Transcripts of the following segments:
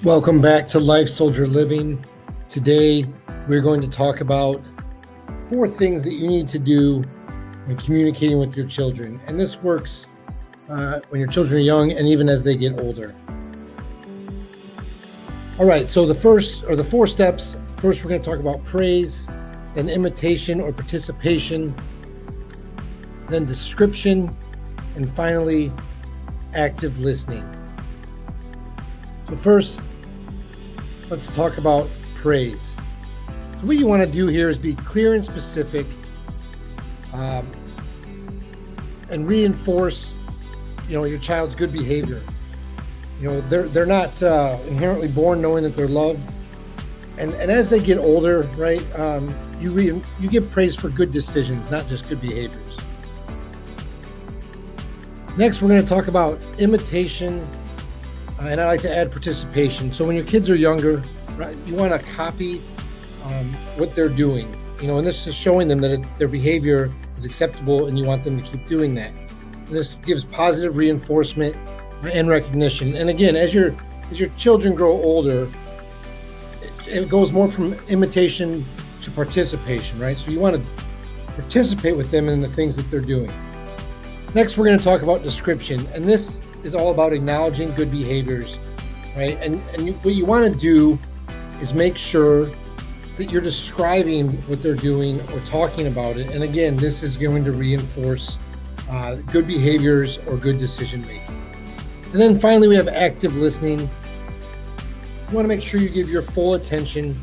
Welcome back to Life Soldier Living. Today, we're going to talk about 4 things that you need to do when communicating with your children. And this works when your children are young and even as they get older. All right, so the 4 steps. First, we're going to talk about praise, then imitation or participation, then description, and finally, active listening. So first, let's talk about praise. So what you want to do here is be clear and specific, and reinforce, your child's good behavior. They're not inherently born knowing that they're loved, and as they get older, right? You give praise for good decisions, not just good behaviors. Next, we're going to talk about imitation. And I like to add participation. So when your kids are younger, right, you want to copy what they're doing, and this is showing them that their behavior is acceptable and you want them to keep doing that. And this gives positive reinforcement and recognition. And again, as your children grow older, it goes more from imitation to participation, right? So you want to participate with them in the things that they're doing. Next, we're going to talk about description. And this is all about acknowledging good behaviors, right? And what you want to do is make sure that you're describing what they're doing or talking about it. And again, this is going to reinforce good behaviors or good decision making. And then finally, we have active listening. You want to make sure you give your full attention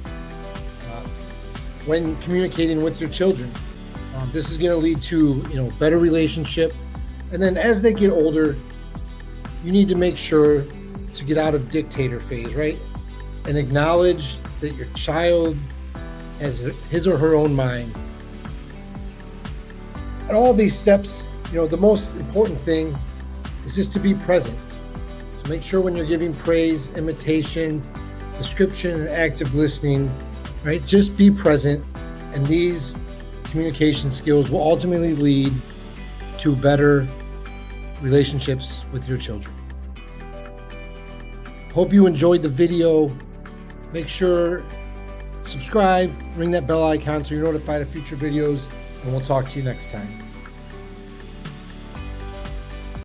when communicating with your children. This is going to lead to better relationship. And then as they get older, you need to make sure to get out of dictator phase, right? And acknowledge that your child has his or her own mind. And all of these steps, the most important thing is just to be present. So make sure when you're giving praise, imitation, description, and active listening, right? Just be present. And these communication skills will ultimately lead to better relationships with your children. Hope you enjoyed the video. Make sure subscribe, ring that bell icon so you're notified of future videos, and we'll talk to you next time.